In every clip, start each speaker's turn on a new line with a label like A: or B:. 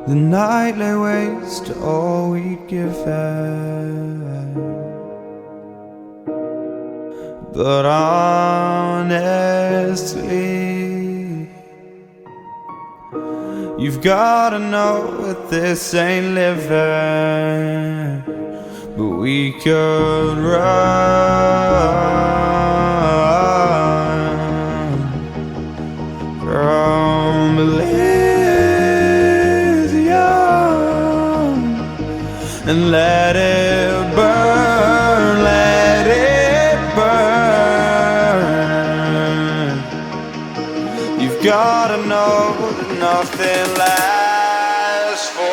A: The night lay waste to all we'd given. But honestly, you've gotta know that this ain't living. But we could run from Elysium and let it burn, let it burn. You've gotta know that nothing lasts forever.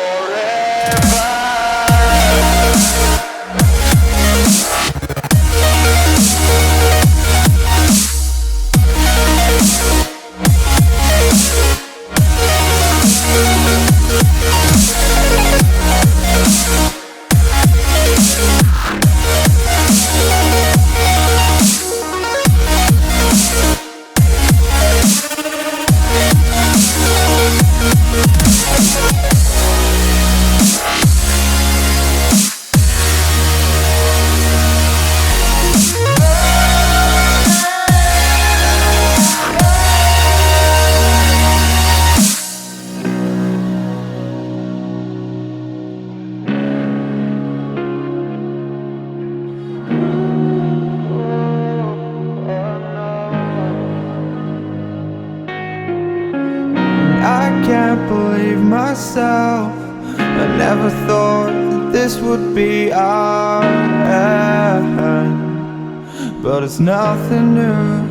A: I can't believe myself. I never thought that this would be our end, but it's nothing new.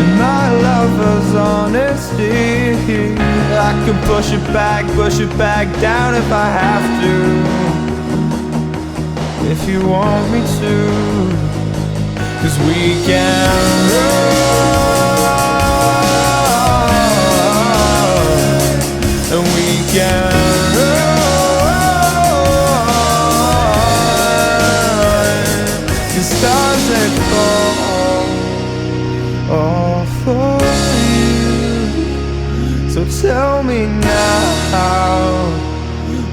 A: And my lover's honesty, I can push it back down if I have to. If you want me to, 'cause we can and we can run. The stars that fall all for you. So tell me now,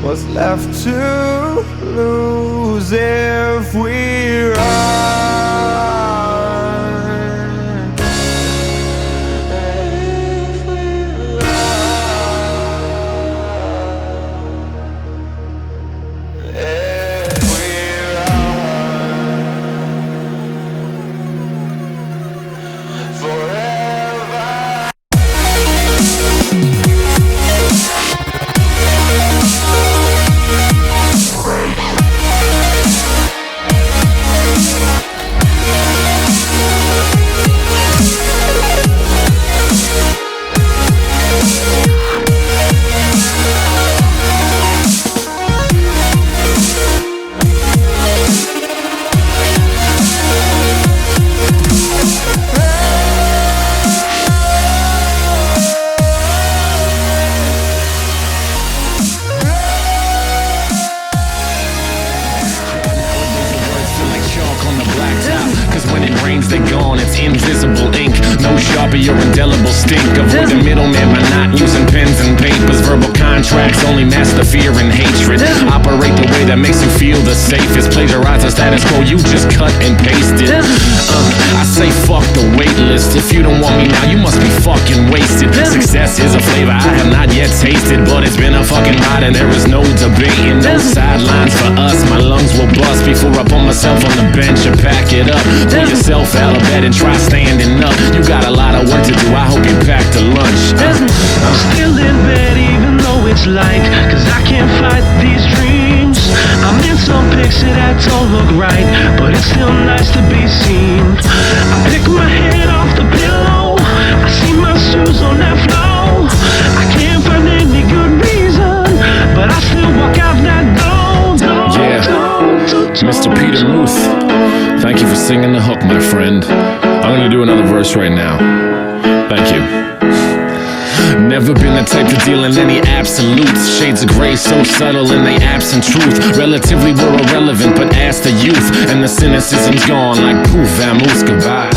A: what's left to lose if we run?
B: They're gone, it's invisible ink. No Sharpie or indelible stink. Avoid the middleman by not using pens and papers. Verbal contracts only mask the fear and hatred. Operate the way that makes you feel the safest. Plagiarize the status quo, you just cut and paste it. I say fuck the wait list. If you don't want me now, you must be fucking wasted. Success is a flavor I have not yet tasted, but it's been a fucking ride and there is no debating. No sidelines for us, my lungs will bust before I put myself on the bench and pack it up. Pull yourself out of bed and try standing up. You got a lot of work to do, I hope you pack the lunch.
C: I'm still in bed even though it's light, 'cause I can't fight these dreams. I'm in some picture that don't look right, but it's still nice to be seen. I pick my head off the pillow, I see my shoes on that floor. I can't find any good reason, but I still walk out that door.
B: Yeah, Mr. Peter Muth, thank you for singing the hook, my friend. I'm gonna do another verse right now. Thank you. Never been the type to deal in any absolutes. Shades of gray so subtle in they absent truth. Relatively we're irrelevant, but ask the youth, and the cynicism's gone like poof, vamoose, goodbye.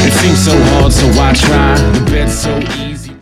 B: It seems so hard, so I try. The bed's so easy.